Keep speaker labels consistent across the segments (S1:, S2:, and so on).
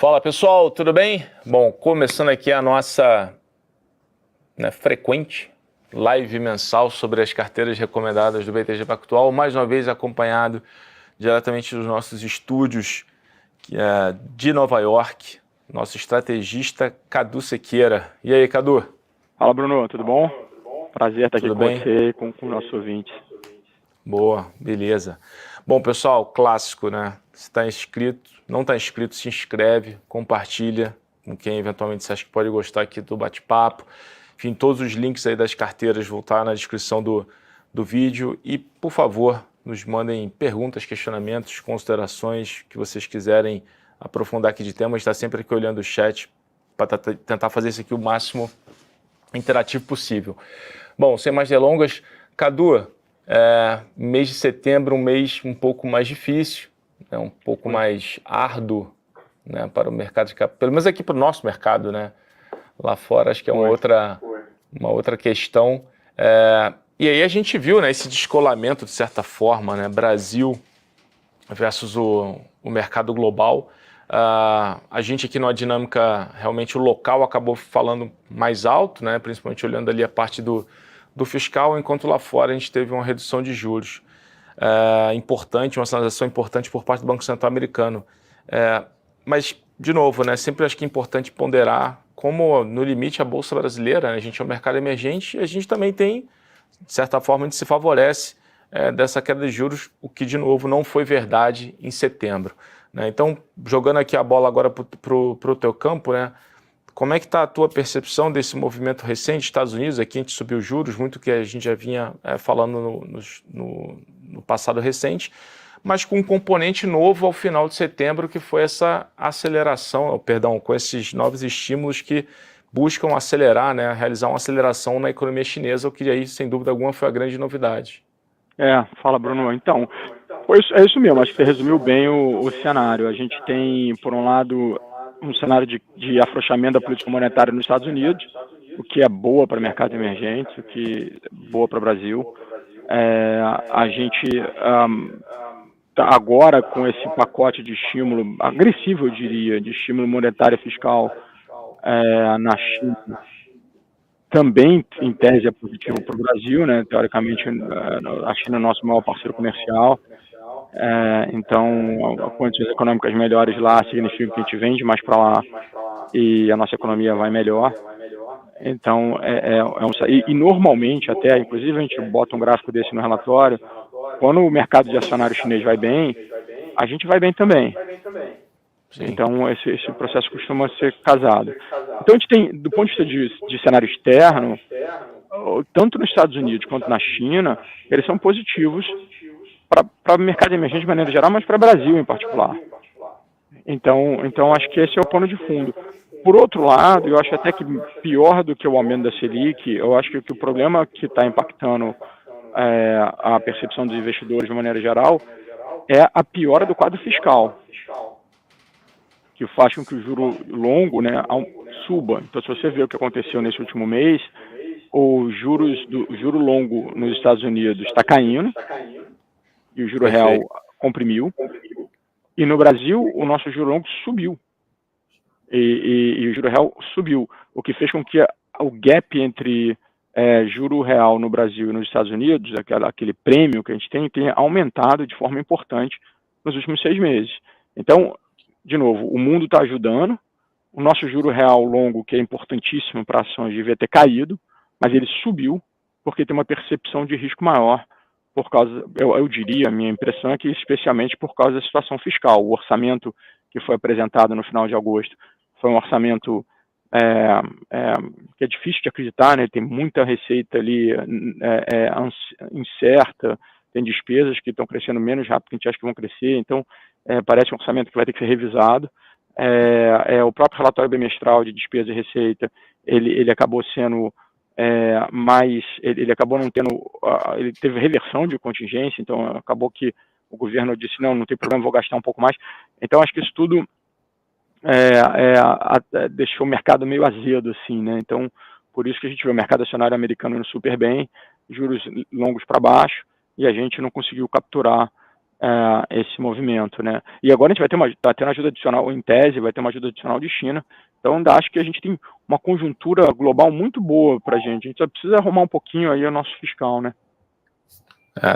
S1: Fala pessoal, tudo bem? Bom, começando aqui a nossa frequente live mensal sobre as carteiras recomendadas do BTG Pactual, mais uma vez acompanhado diretamente dos nossos estúdios de Nova York, nosso estrategista Cadu Sequeira. E aí, Cadu?
S2: Fala, Bruno, tudo bom? Prazer estar aqui
S1: Tudo
S2: com
S1: bem?
S2: você e com o nosso ouvinte.
S1: Boa, beleza. Bom, pessoal, clássico, né? Se está inscrito, não está inscrito, se inscreve, compartilha com quem eventualmente você acha que pode gostar aqui do bate-papo. Enfim, todos os links aí das carteiras vão estar na descrição do vídeo. E, por favor, nos mandem perguntas, questionamentos, considerações que vocês quiserem aprofundar aqui de tema. A gente está sempre aqui olhando o chat para tentar fazer isso aqui o máximo interativo possível. Bom, sem mais delongas, Cadu, mês de setembro, um mês um pouco mais difícil, né, um pouco mais árduo, né, para o mercado de capital, pelo menos aqui para o nosso mercado, né? Lá fora acho que é uma outra questão. E aí a gente viu, né, esse descolamento, de certa forma, né, Brasil versus o mercado global. A gente aqui numa dinâmica, realmente o local acabou falando mais alto, né, principalmente olhando ali a parte do fiscal, enquanto lá fora a gente teve uma redução de juros importante, uma sinalização importante por parte do Banco Central americano. Mas, de novo, né, sempre acho que é importante ponderar como, no limite, a Bolsa Brasileira, né, a gente é um mercado emergente e a gente também tem, de certa forma, a gente se favorece dessa queda de juros, o que, de novo, não foi verdade em setembro, né? Então, jogando aqui a bola agora para o teu campo, né, como é que está a tua percepção desse movimento recente? Estados Unidos, aqui a gente subiu juros, muito que a gente já vinha falando no passado recente, mas com um componente novo ao final de setembro, que foi essa aceleração, com esses novos estímulos que buscam acelerar, né, realizar uma aceleração na economia chinesa, o que aí, sem dúvida alguma, foi a grande novidade.
S2: Fala, Bruno. Então, é isso mesmo, acho que você resumiu bem o cenário. A gente tem, por um lado, um cenário de afrouxamento da política monetária nos Estados Unidos, o que é boa para mercados emergentes, o que é boa para o Brasil. A gente agora, com esse pacote de estímulo agressivo, eu diria, de estímulo monetário e fiscal na China, também, em tese, é positivo para o Brasil, né? Teoricamente, a China é o nosso maior parceiro comercial, então, condições econômicas melhores lá significa que a gente vende mais para lá e a nossa economia vai melhor. Então, e normalmente, até, inclusive a gente bota um gráfico desse no relatório, quando o mercado de acionário chinês vai bem, a gente vai bem também. Sim. Então, esse processo costuma ser casado. Então, a gente tem, do ponto de vista de cenário externo, tanto nos Estados Unidos quanto na China, eles são positivos para o mercado emergente de maneira geral, mas para o Brasil em particular. Então, acho que esse é o pano de fundo. Por outro lado, eu acho até que pior do que o aumento da Selic, eu acho que o problema que está impactando a percepção dos investidores de maneira geral é a piora do quadro fiscal, que faz com que o juro longo, né, suba. Então, se você vê o que aconteceu nesse último mês, o juro longo nos Estados Unidos está caindo e o juro real comprimiu. E no Brasil, o nosso juro longo subiu. E o juro real subiu, o que fez com que o gap entre juro real no Brasil e nos Estados Unidos, aquele prêmio que a gente tem, tenha aumentado de forma importante nos últimos 6 meses. Então, de novo, o mundo está ajudando, o nosso juro real longo, que é importantíssimo para ações, devia ter caído, mas ele subiu porque tem uma percepção de risco maior, por causa, eu diria, a minha impressão é que especialmente por causa da situação fiscal. O orçamento que foi apresentado no final de agosto foi um orçamento que é difícil de acreditar, né? Tem muita receita ali incerta, tem despesas que estão crescendo menos rápido que a gente acha que vão crescer, então parece um orçamento que vai ter que ser revisado. O próprio relatório bimestral de despesa e receita, ele acabou sendo ele acabou não tendo, ele teve reversão de contingência, então acabou que o governo disse, não tem problema, vou gastar um pouco mais. Então acho que isso tudo deixou o mercado meio azedo, assim, né? Então, por isso que a gente vê o mercado acionário americano indo super bem, juros longos para baixo, e a gente não conseguiu capturar esse movimento, né? E agora a gente tá tendo ajuda adicional em tese, vai ter uma ajuda adicional de China. Então, ainda acho que a gente tem uma conjuntura global muito boa para a gente só precisa arrumar um pouquinho aí o nosso fiscal, né?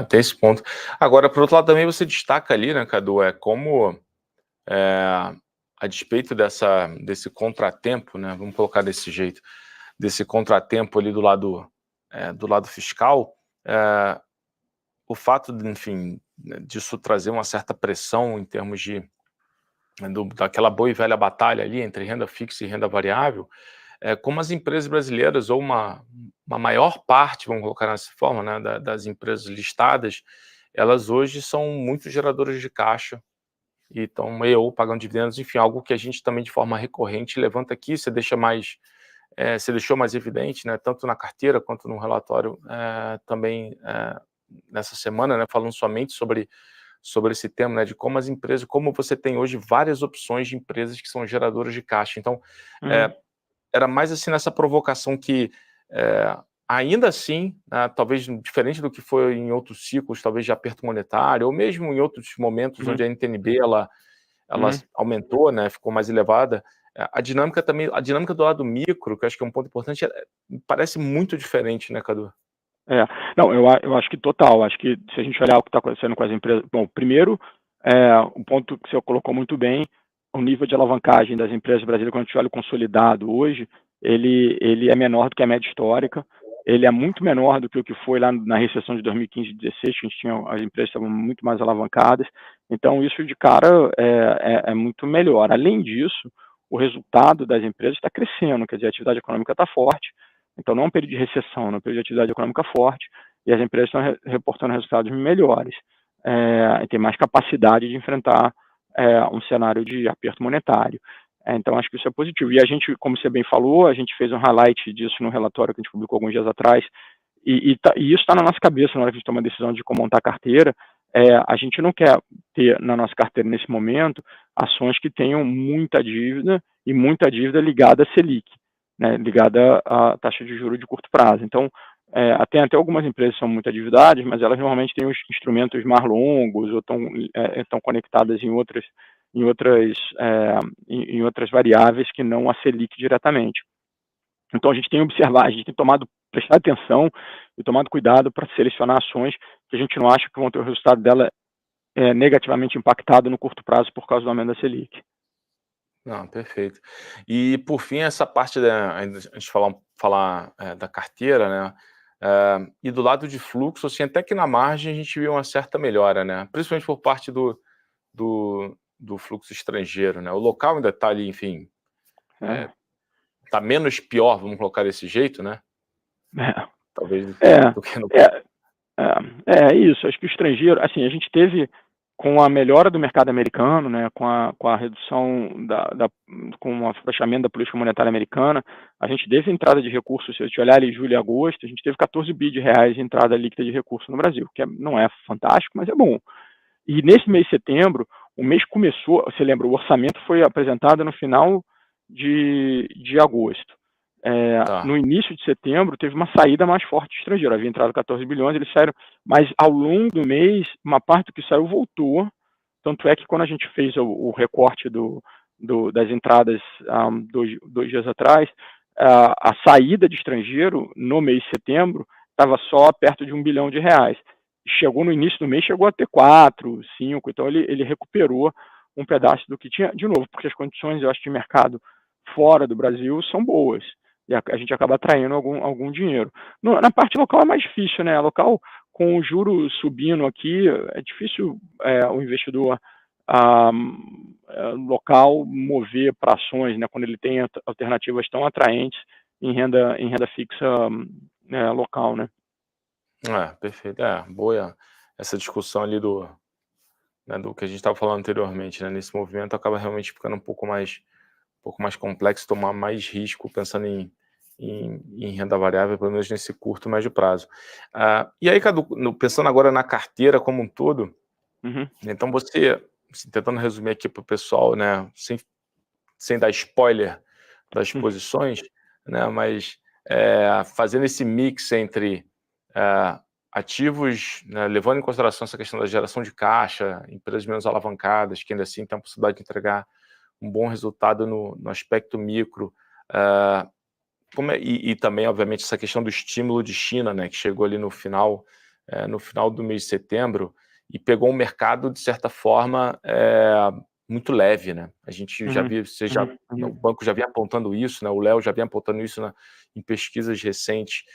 S1: Tem esse ponto. Agora, por outro lado, também você destaca ali, né, Cadu, como a despeito desse contratempo, né, vamos colocar desse jeito, desse contratempo ali do lado fiscal, o fato, enfim, disso trazer uma certa pressão em termos daquela boa e velha batalha ali entre renda fixa e renda variável, como as empresas brasileiras, ou uma maior parte, vamos colocar dessa forma, né, das empresas listadas, elas hoje são muito geradoras de caixa e estão ou pagando dividendos, enfim, algo que a gente também de forma recorrente levanta aqui, você deixou mais evidente, né, tanto na carteira quanto no relatório também nessa semana, né, falando somente sobre esse tema, né, de como as empresas, como você tem hoje várias opções de empresas que são geradoras de caixa. Então, era mais assim nessa provocação que, ainda assim, talvez diferente do que foi em outros ciclos, talvez de aperto monetário, ou mesmo em outros momentos onde a NTNB ela aumentou, né, ficou mais elevada, a dinâmica do lado micro, que eu acho que é um ponto importante, parece muito diferente, né, Cadu?
S2: Não, eu acho que total. Acho que se a gente olhar o que está acontecendo com as empresas. Bom, primeiro, um ponto que você colocou muito bem, o nível de alavancagem das empresas brasileiras, quando a gente olha o consolidado hoje, ele é menor do que a média histórica, ele é muito menor do que o que foi lá na recessão de 2015 e 2016, que as empresas estavam muito mais alavancadas. Então, isso de cara é muito melhor. Além disso, o resultado das empresas está crescendo, quer dizer, a atividade econômica está forte. Então, não é um período de recessão, é um período de atividade econômica forte, e as empresas estão reportando resultados melhores, e tem mais capacidade de enfrentar um cenário de aperto monetário. Então, acho que isso é positivo. E a gente, como você bem falou, a gente fez um highlight disso no relatório que a gente publicou alguns dias atrás, e isso está na nossa cabeça na hora que a gente toma a decisão de como montar a carteira. A gente não quer ter na nossa carteira, nesse momento, ações que tenham muita dívida, e muita dívida ligada à Selic, né, ligada à taxa de juros de curto prazo. Então, tem até algumas empresas que são muito endividadas, mas elas normalmente têm os instrumentos mais longos, ou estão conectadas em outras variáveis que não a Selic diretamente. Então, a gente tem observado, a gente tem prestado atenção e tomado cuidado para selecionar ações que a gente não acha que vão ter o resultado dela negativamente impactado no curto prazo por causa do aumento da Selic.
S1: Não, perfeito. E, por fim, essa parte ainda a gente falar da carteira, né? E do lado de fluxo, assim, até que na margem a gente viu uma certa melhora, né? Principalmente por parte do fluxo estrangeiro, né? O local ainda está ali, enfim, está menos pior, vamos colocar desse jeito, né? Talvez do que no...
S2: Isso. Acho que o estrangeiro, assim, a gente teve, com a melhora do mercado americano, né, com a redução com o afrouxamento da política monetária americana, a gente teve entrada de recursos. Se a gente olhar ali julho e agosto, a gente teve 14 bi de reais de entrada líquida de recursos no Brasil, que não é fantástico, mas é bom. E nesse mês de setembro, o mês começou, você lembra, o orçamento foi apresentado no final de agosto. No início de setembro, teve uma saída mais forte de estrangeiro. Havia entrado 14 bilhões, eles saíram, mas ao longo do mês, uma parte do que saiu voltou. Tanto é que quando a gente fez o recorte das entradas dois dias atrás, a saída de estrangeiro no mês de setembro estava só perto de R$1 bilhão. Chegou no início do mês, chegou a ter 4, 5, então ele recuperou um pedaço do que tinha, de novo, porque as condições, eu acho, de mercado fora do Brasil são boas, e a gente acaba atraindo algum dinheiro. Na parte local é mais difícil, né? Local, com o juro subindo aqui, é difícil o investidor local mover para ações, né? Quando ele tem alternativas tão atraentes em renda fixa local, né?
S1: Perfeito. Boa essa discussão ali do que a gente estava falando anteriormente, né? Nesse movimento acaba realmente ficando um pouco mais complexo, tomar mais risco pensando em renda variável, pelo menos nesse curto, médio prazo. E aí, Cadu, pensando agora na carteira como um todo, então você, tentando resumir aqui para o pessoal, né, sem dar spoiler das posições, né, mas fazendo esse mix entre ativos, né, levando em consideração essa questão da geração de caixa, empresas menos alavancadas, que ainda assim têm a possibilidade de entregar um bom resultado no aspecto micro, e também, obviamente, essa questão do estímulo de China, né, que chegou ali no final do mês de setembro e pegou um mercado, de certa forma, muito leve, né? A gente já viu, o banco já vinha apontando isso, né? O Léo já vinha apontando isso em pesquisas recentes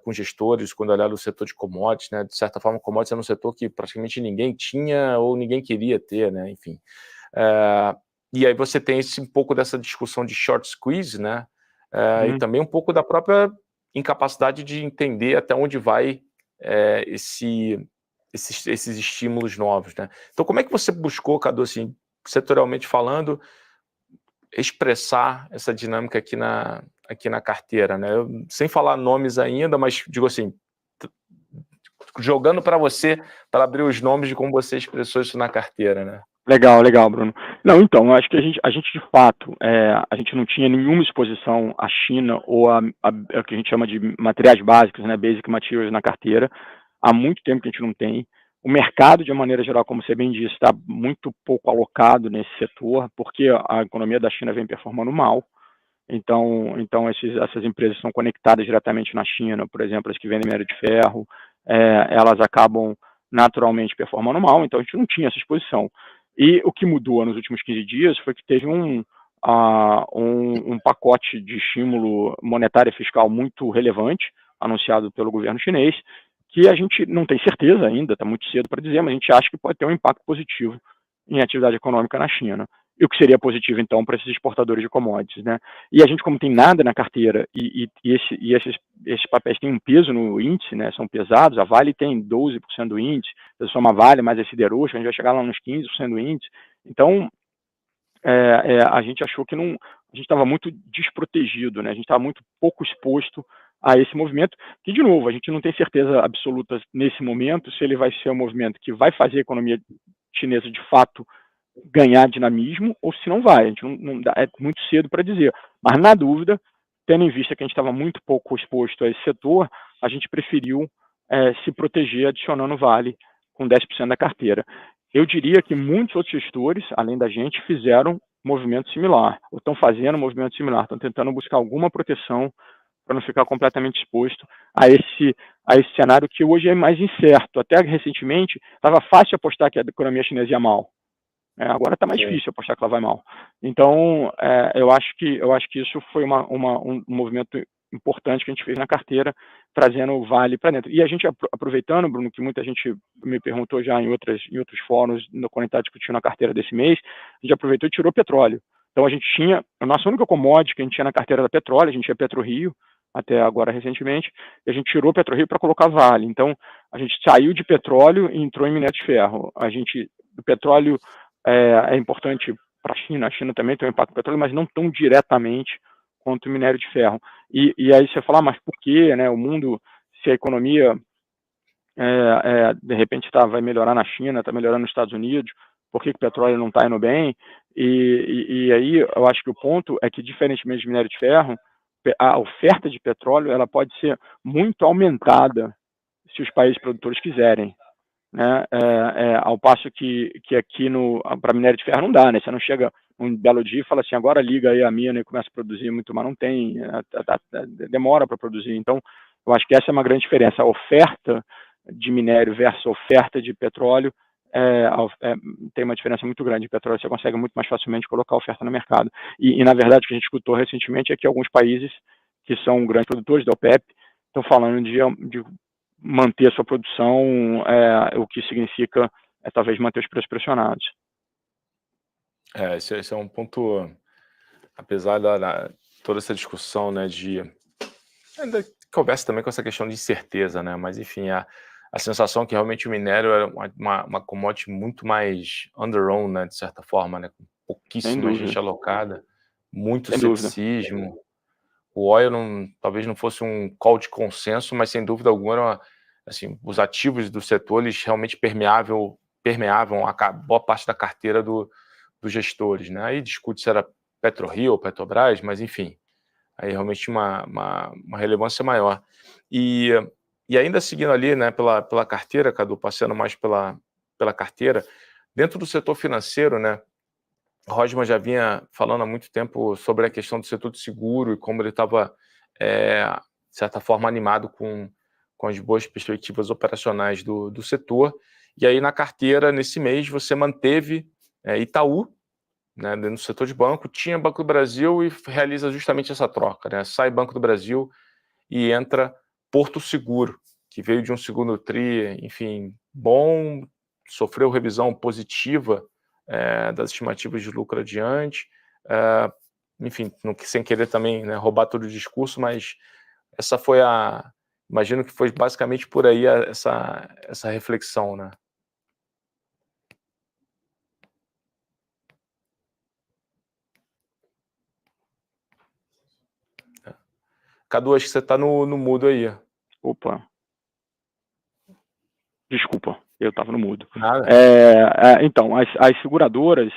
S1: com gestores, quando olharam o setor de commodities, né? De certa forma, commodities era um setor que praticamente ninguém tinha ou ninguém queria ter, né? Enfim. E aí você tem um pouco dessa discussão de short squeeze, né? E também um pouco da própria incapacidade de entender até onde vai esses estímulos novos, né? Então, como é que você buscou, Cadu, assim, setorialmente falando, expressar essa dinâmica aqui na carteira, né? Sem falar nomes ainda, mas digo assim, jogando para você, para abrir os nomes de como você expressou isso na carteira, né?
S2: Legal, Bruno. Não, então, eu acho que a gente de fato, a gente não tinha nenhuma exposição à China ou a que a gente chama de materiais básicos, né, basic materials na carteira. Há muito tempo que a gente não tem. O mercado, de uma maneira geral, como você bem disse, está muito pouco alocado nesse setor, porque a economia da China vem performando mal. Então essas empresas são conectadas diretamente na China, por exemplo, as que vendem minério de ferro, elas acabam naturalmente performando mal, então a gente não tinha essa exposição. E o que mudou nos últimos 15 dias foi que teve um pacote de estímulo monetário e fiscal muito relevante, anunciado pelo governo chinês, que a gente não tem certeza ainda, está muito cedo para dizer, mas a gente acha que pode ter um impacto positivo em atividade econômica na China. E o que seria positivo, então, para esses exportadores de commodities, né? E a gente, como tem nada na carteira e esses papéis têm um peso no índice, né? São pesados, a Vale tem 12% do índice, se soma a Vale mais a Siderúrgica, a gente vai chegar lá nos 15% do índice. Então, a gente achou que a gente estava muito desprotegido, né? A gente estava muito pouco exposto a esse movimento, que, de novo, a gente não tem certeza absoluta nesse momento se ele vai ser um movimento que vai fazer a economia chinesa, de fato, ganhar dinamismo ou se não vai. A gente não dá, é muito cedo para dizer. Mas, na dúvida, tendo em vista que a gente estava muito pouco exposto a esse setor, a gente preferiu se proteger adicionando Vale com 10% da carteira. Eu diria que muitos outros gestores, além da gente, fizeram movimento similar, ou estão fazendo movimento similar, estão tentando buscar alguma proteção para não ficar completamente exposto a esse cenário que hoje é mais incerto. Até recentemente, estava fácil apostar que a economia chinesa ia mal. Agora está mais difícil apostar que ela vai mal. Então, eu acho que isso foi um movimento importante que a gente fez na carteira, trazendo o Vale para dentro. E a gente, aproveitando, Bruno, que muita gente me perguntou já em outros fóruns, quando a gente está discutindo a carteira desse mês, a gente aproveitou e tirou petróleo. Então, a gente tinha, a nossa única commodity que a gente tinha na carteira era petróleo, a gente tinha PetroRio, até agora recentemente, e a gente tirou o PetroRio para colocar Vale. Então, a gente saiu de petróleo e entrou em minério de ferro. O petróleo é importante para a China também tem um impacto no petróleo, mas não tão diretamente quanto o minério de ferro. E aí você fala, mas por quê, né? O mundo, se a economia de repente vai melhorar na China, está melhorando nos Estados Unidos, por que o petróleo não está indo bem? E aí eu acho que o ponto é que, diferentemente de minério de ferro, a oferta de petróleo ela pode ser muito aumentada se os países produtores quiserem. Né? Ao passo que aqui para minério de ferro não dá, né? Você não chega um belo dia e fala assim, agora liga aí a mina e começa a produzir muito, mas não tem, demora para produzir. Então, eu acho que essa é uma grande diferença. A oferta de minério versus a oferta de petróleo tem uma diferença muito grande. De petróleo você consegue muito mais facilmente colocar a oferta no mercado. E na verdade, o que a gente escutou recentemente é que alguns países que são grandes produtores da OPEP estão falando de manter a sua produção, o que significa talvez manter os preços pressionados.
S1: Esse é um ponto, apesar da toda essa discussão, né, ainda conversa também com essa questão de incerteza, né, mas enfim, a sensação que realmente o minério é uma commodity muito mais under-owned, né, de certa forma, né, com pouquíssima gente alocada, muito ceticismo. O oil talvez não fosse um call de consenso, mas sem dúvida alguma, assim, os ativos do setor eles realmente permeavam a boa parte da carteira dos gestores, né? Aí discute se era PetroRio ou Petrobras, mas enfim, aí realmente uma relevância maior. E E ainda seguindo ali, né, pela carteira, Cadu, passeando mais pela carteira, dentro do setor financeiro, né, Rosman já vinha falando há muito tempo sobre a questão do setor de seguro e como ele estava, de certa forma, animado com as boas perspectivas operacionais do setor. E aí, na carteira, nesse mês, você manteve Itaú, né, no setor de banco, tinha Banco do Brasil e realiza justamente essa troca, né? Sai Banco do Brasil e entra Porto Seguro, que veio de um segundo tri, enfim, bom, sofreu revisão positiva das estimativas de lucro adiante, enfim, sem querer também, né, roubar todo o discurso, mas essa foi imagino que foi basicamente por aí essa reflexão, né? Cadu, acho que você está no mudo aí.
S2: Opa. Desculpa, eu estava no mudo.
S1: Nada.
S2: Então, as seguradoras,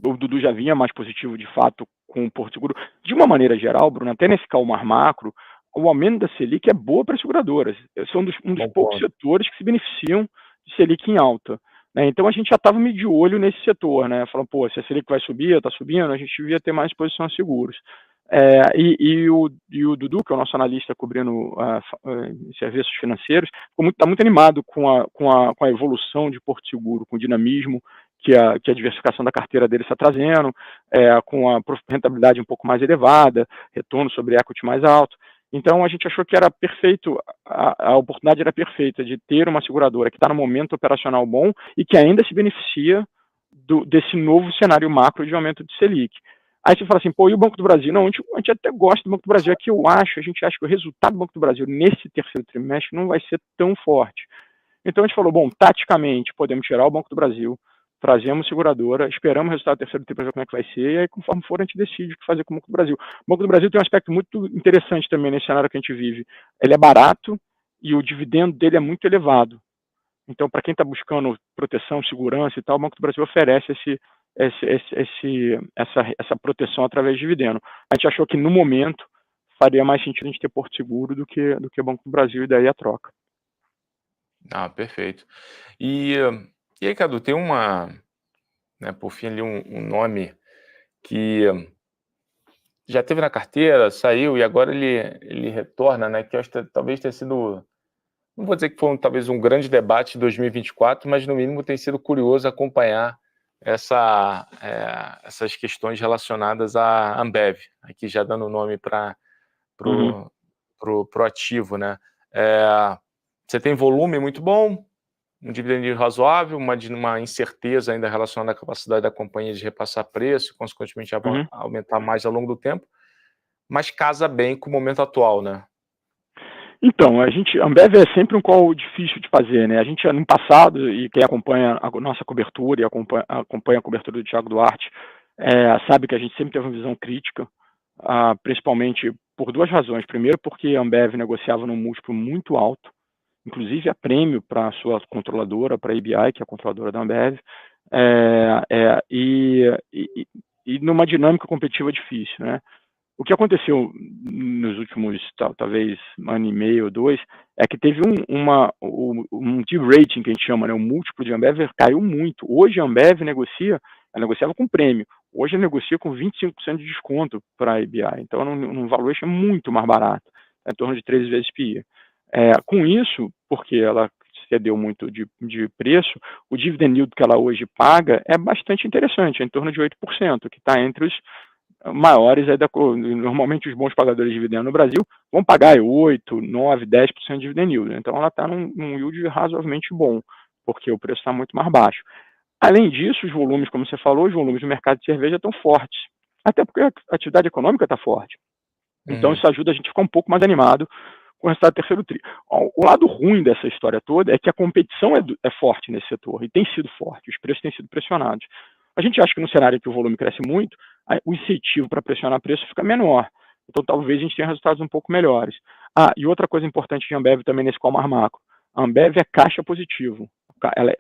S2: o Dudu já vinha mais positivo, de fato, com o Porto Seguro. De uma maneira geral, Bruno, até nesse calmar macro, o aumento da Selic é boa para as seguradoras. São um dos poucos setores que se beneficiam de Selic em alta. Né? Então, a gente já estava meio de olho nesse setor, né? Falando, pô, se a Selic vai subir, está subindo, a gente devia ter mais exposição a seguros. E o Dudu, que é o nosso analista cobrindo serviços financeiros, está muito animado com a evolução de Porto Seguro, com o dinamismo que a diversificação da carteira dele está trazendo, com a rentabilidade um pouco mais elevada, retorno sobre equity mais alto. Então, a gente achou que era perfeito, a oportunidade era perfeita de ter uma seguradora que está no momento operacional bom e que ainda se beneficia desse novo cenário macro de aumento de Selic. Aí você fala assim, pô, e o Banco do Brasil? Não, a gente até gosta do Banco do Brasil. É que a gente acha que o resultado do Banco do Brasil nesse terceiro trimestre não vai ser tão forte. Então a gente falou, bom, taticamente podemos tirar o Banco do Brasil, trazemos seguradora, esperamos o resultado do terceiro trimestre para ver como é que vai ser, e aí conforme for a gente decide o que fazer com o Banco do Brasil. O Banco do Brasil tem um aspecto muito interessante também nesse cenário que a gente vive. Ele é barato e o dividendo dele é muito elevado. Então, para quem está buscando proteção, segurança e tal, o Banco do Brasil oferece essa proteção através de dividendo. A gente achou que, no momento, faria mais sentido a gente ter Porto Seguro do que o Banco do Brasil, e daí a troca.
S1: Perfeito. E aí, Cadu, tem né, por fim ali um nome que já teve na carteira, saiu e agora ele retorna, né, que eu acho que talvez tenha sido, não vou dizer que foi talvez um grande debate em 2024, mas no mínimo tem sido curioso acompanhar essas questões relacionadas à Ambev, aqui já dando nome para pro ativo, né? Você tem volume muito bom, um dividendo razoável, uma incerteza ainda relacionada à capacidade da companhia de repassar preço, consequentemente aumentar mais ao longo do tempo, mas casa bem com o momento atual, né?
S2: Então, a Ambev é sempre um call difícil de fazer, né? A gente, no passado, e quem acompanha a nossa cobertura e acompanha a cobertura do Thiago Duarte, sabe que a gente sempre teve uma visão crítica, principalmente por duas razões. Primeiro, porque a Ambev negociava num múltiplo muito alto, inclusive a prêmio para a sua controladora, para a ABI, que é a controladora da Ambev, e numa dinâmica competitiva difícil, né? O que aconteceu nos últimos, talvez, ano e meio ou dois, é que teve um de-rating, que a gente chama, né? O múltiplo de Ambev caiu muito. Hoje a Ambev ela negociava com prêmio. Hoje ela negocia com 25% de desconto para a ABI. Então, num valuation muito mais barato, em torno de 13 vezes PI. Com isso, porque ela cedeu muito de preço, o dividend yield que ela hoje paga é bastante interessante, é em torno de 8%, que está entre os maiores. Normalmente os bons pagadores de dividendo no Brasil vão pagar 8, 9, 10% de dividend yield. Então ela está num yield razoavelmente bom, porque o preço está muito mais baixo. Além disso, os volumes, como você falou, os volumes do mercado de cerveja estão fortes, até porque a atividade econômica está forte. Então isso ajuda a gente a ficar um pouco mais animado com o resultado do terceiro tri. O lado ruim dessa história toda é que a competição é forte nesse setor, e tem sido forte, os preços têm sido pressionados. A gente acha que no cenário em que o volume cresce muito, o incentivo para pressionar preço fica menor. Então talvez a gente tenha resultados um pouco melhores. E outra coisa importante de Ambev também nesse calmar macro, a Ambev é caixa positivo, ela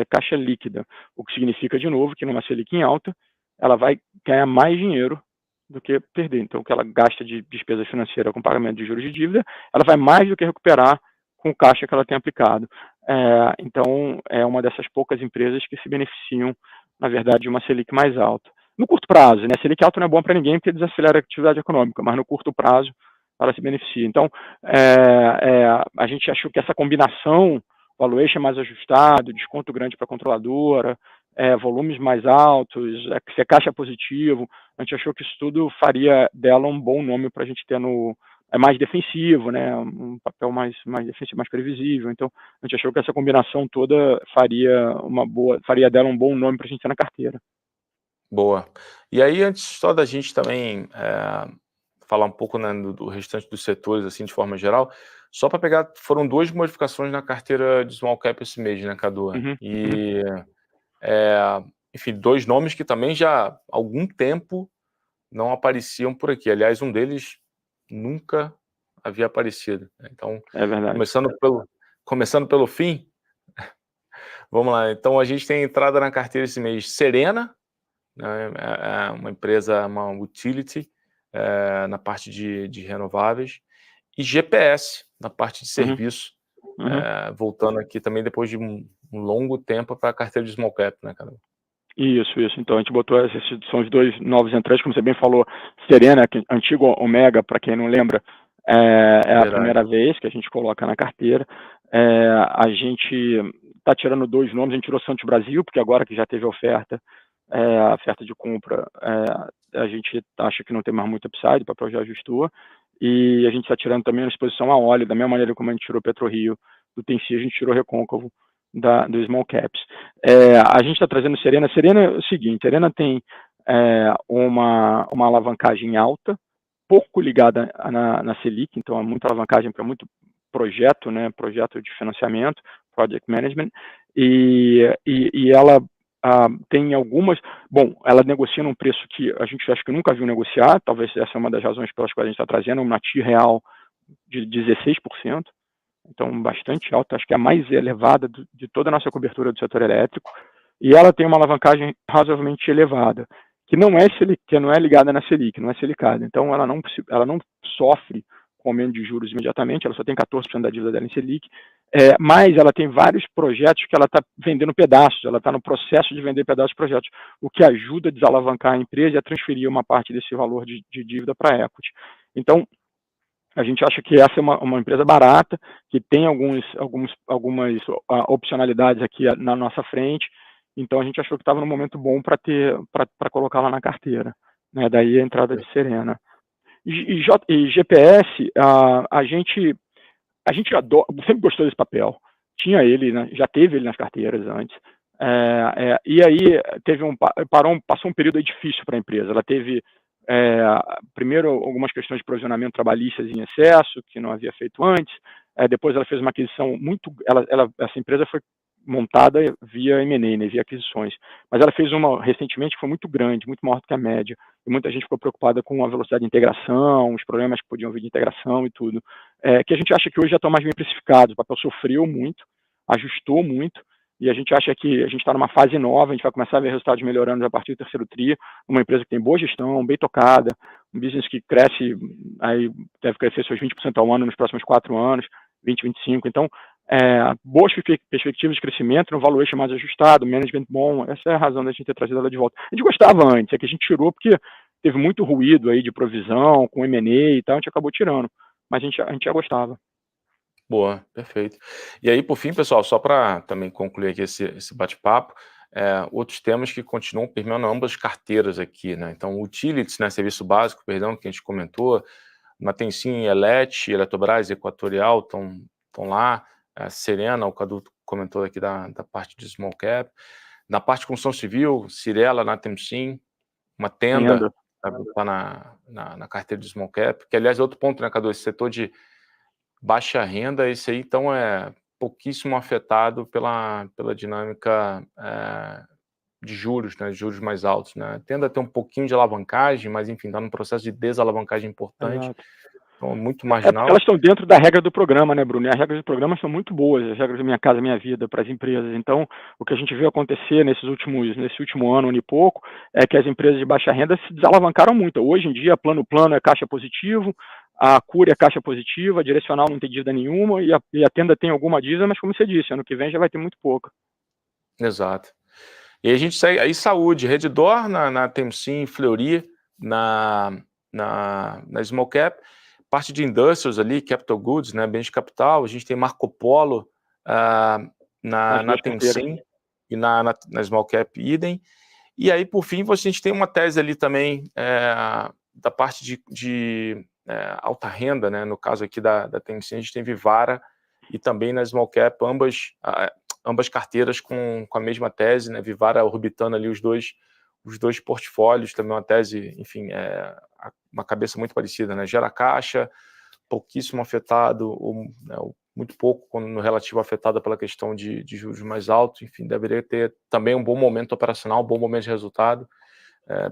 S2: é caixa líquida, o que significa, de novo, que numa Selic em alta, ela vai ganhar mais dinheiro do que perder. Então, o que ela gasta de despesa financeira com pagamento de juros de dívida, ela vai mais do que recuperar com o caixa que ela tem aplicado. Então, é uma dessas poucas empresas que se beneficiam, na verdade, de uma Selic mais alta. No curto prazo, né? A Selic alta não é bom para ninguém porque desacelera a atividade econômica, mas no curto prazo ela se beneficia. Então, a gente achou que essa combinação, valuation mais ajustado, desconto grande para a controladora, volumes mais altos, ser caixa positivo, a gente achou que isso tudo faria dela um bom nome para a gente ter mais defensivo, né, um papel mais defensivo, mais previsível. Então, a gente achou que essa combinação toda faria dela um bom nome para a gente ter na carteira.
S1: Boa. E aí, antes só da gente também falar um pouco, né, do restante dos setores, assim, de forma geral, só para pegar, foram 2 modificações na carteira de small cap esse mês, né, Cadu? E, enfim, 2 nomes que também já há algum tempo não apareciam por aqui. Aliás, um deles nunca havia aparecido. Então,
S2: É verdade.
S1: começando pelo fim, vamos lá. Então, a gente tem entrada na carteira esse mês Serena, né, uma empresa, uma utility, na parte de renováveis, e GPS, na parte de serviço, voltando aqui também depois de um longo tempo para a carteira de small cap, né, cara?
S2: Isso. Então, a gente botou, esses são os 2 novos entrantes, como você bem falou, Serena, antigo Omega, para quem não lembra, é a primeira vez que a gente coloca na carteira. A gente está tirando 2 nomes, a gente tirou Santos Brasil, porque agora que já teve a oferta de compra, a gente acha que não tem mais muito upside, o papel já ajustou, e a gente está tirando também a exposição a óleo, da mesma maneira como a gente tirou PetroRio do Tenci, a gente tirou Recôncavo do Small Caps. A gente está trazendo Serena. Serena é o seguinte, Serena tem uma alavancagem alta, pouco ligada na Selic, então é muita alavancagem para muito projeto, né, projeto de financiamento, project management, e ela tem algumas, ela negocia num preço que a gente acha que nunca viu negociar, talvez essa é uma das razões pelas quais a gente está trazendo, uma TI real de 16%, então bastante alta, acho que é a mais elevada de toda a nossa cobertura do setor elétrico, e ela tem uma alavancagem razoavelmente elevada, que não é ligada na Selic, não é selicada, então ela não sofre com aumento de juros imediatamente, ela só tem 14% da dívida dela em Selic, mas ela tem vários projetos que ela está vendendo pedaços, ela está no processo de vender pedaços de projetos, o que ajuda a desalavancar a empresa e a transferir uma parte desse valor de dívida para a equity. Então, a gente acha que essa é uma empresa barata, que tem algumas opcionalidades aqui na nossa frente, então a gente achou que estava no momento bom para colocar lá na carteira, né? Daí a entrada de Serena. E GPS, a gente sempre gostou desse papel. Tinha ele, né, já teve ele nas carteiras antes. E aí passou um período aí difícil para a empresa. Ela teve primeiro algumas questões de provisionamento trabalhistas em excesso, que não havia feito antes. Depois ela fez uma aquisição essa empresa foi montada via M&A, né, via aquisições. Mas ela fez uma recentemente que foi muito grande, muito maior do que a média. E muita gente ficou preocupada com a velocidade de integração, os problemas que podiam vir de integração e tudo. Que a gente acha que hoje já estão mais bem precificados. O papel sofreu muito, ajustou muito, e a gente acha que a gente está numa fase nova, a gente vai começar a ver resultados melhorando a partir do terceiro tri, uma empresa que tem boa gestão, bem tocada, um business que cresce, aí deve crescer seus 20% ao ano nos próximos 4 anos, 20, 25, então boas perspectivas de crescimento, um valuation mais ajustado, management bom, essa é a razão da gente ter trazido ela de volta. A gente gostava antes, é que a gente tirou porque teve muito ruído aí de provisão, com M&A e tal, a gente acabou tirando, mas a gente já gostava.
S1: Boa, perfeito. E aí, por fim, pessoal, só para também concluir aqui esse bate-papo, outros temas que continuam permeando ambas carteiras aqui, né? Então, utilities, né, serviço básico, perdão, que a gente comentou, Matensim, Elet, Eletrobras, Equatorial estão lá, Serena, o Cadu comentou aqui da parte de small cap, na parte de construção civil, Cirela, Natemsim, uma tenda está na carteira de small cap, que aliás é outro ponto, né, Cadu, esse setor de baixa renda, esse aí então é pouquíssimo afetado pela dinâmica de juros, né, juros mais altos, né, tende a ter um pouquinho de alavancagem, mas enfim, está num processo de desalavancagem importante.
S2: Exato.
S1: Então, muito
S2: É
S1: marginal.
S2: porque elas estão dentro da regra do programa, né, Bruno? E as regras do programa são muito boas, as regras do Minha Casa Minha Vida para as empresas. Então, o que a gente viu acontecer nesse último ano e pouco, é que as empresas de baixa renda se desalavancaram muito. Hoje em dia, plano é caixa positivo, a Cura é caixa positiva, a Direcional não tem dívida nenhuma e a Tenda tem alguma dívida, mas como você disse, ano que vem já vai ter muito pouca.
S1: Exato. E aí a gente segue, aí saúde, Redditor na Temsim, Fleury, na Small Cap, parte de Industrials ali, Capital Goods, né, bens de capital, a gente tem Marco Polo na Temsim e na Small Cap idem. E aí, por fim, a gente tem uma tese ali também da parte de alta renda, né, no caso aqui da Temsim, a gente tem Vivara e também na Small Cap, ambas carteiras com a mesma tese, né? Vivara orbitando ali os dois portfólios, também uma tese, enfim, uma cabeça muito parecida, né? Gera caixa, pouquíssimo afetado, ou muito pouco no relativo afetada pela questão de juros mais altos, enfim, deveria ter também um bom momento operacional, um bom momento de resultado,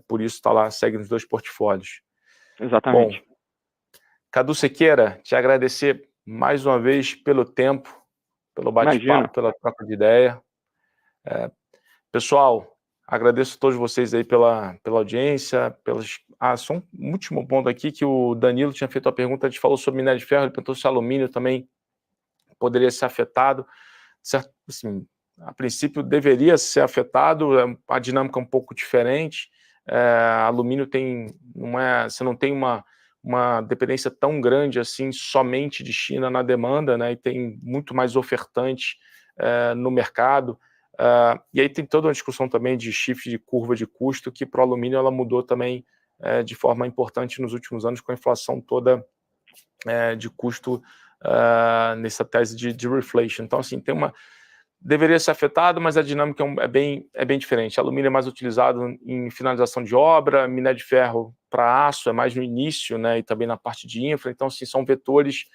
S1: por isso está lá, segue nos dois portfólios.
S2: Exatamente.
S1: Bom, Cadu Sequeira, te agradecer mais uma vez pelo tempo, pelo bate-papo, pela troca de ideia. Pessoal, agradeço a todos vocês aí pela audiência, só um último ponto aqui, que o Danilo tinha feito a pergunta, a gente falou sobre minério de ferro, ele perguntou se o alumínio também poderia ser afetado. Certo, assim, a princípio deveria ser afetado, a dinâmica é um pouco diferente, alumínio você não tem uma dependência tão grande assim somente de China na demanda, né, e tem muito mais ofertante no mercado, e aí tem toda uma discussão também de shift de curva de custo, que para o alumínio ela mudou também de forma importante nos últimos anos, com a inflação toda de custo nessa tese de reflation. Então, assim, deveria ser afetado, mas a dinâmica é bem diferente. Alumínio é mais utilizado em finalização de obra, minério de ferro para aço é mais no início, né, e também na parte de infra. Então, assim, são vetores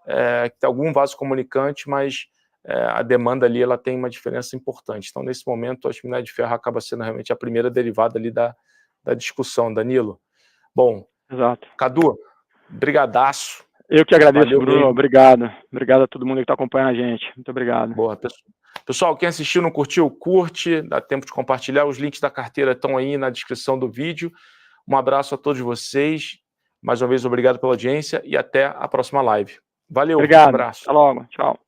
S1: que tem algum vaso comunicante, mas a demanda ali ela tem uma diferença importante. Então, nesse momento, acho que o minério de ferro acaba sendo realmente a primeira derivada ali da discussão, Danilo. Bom,
S2: exato.
S1: Cadu, brigadaço.
S2: Eu que agradeço,
S1: Valeu
S2: Bruno.
S1: mesmo.
S2: Obrigado. Obrigado a todo mundo que está acompanhando a gente. Muito obrigado.
S1: Boa, pessoal, quem assistiu, não curtiu, curte, dá tempo de compartilhar. Os links da carteira estão aí na descrição do vídeo. Um abraço a todos vocês. Mais uma vez, obrigado pela audiência e até a próxima live. Valeu,
S2: obrigado.
S1: Um abraço.
S2: Até logo. Tchau.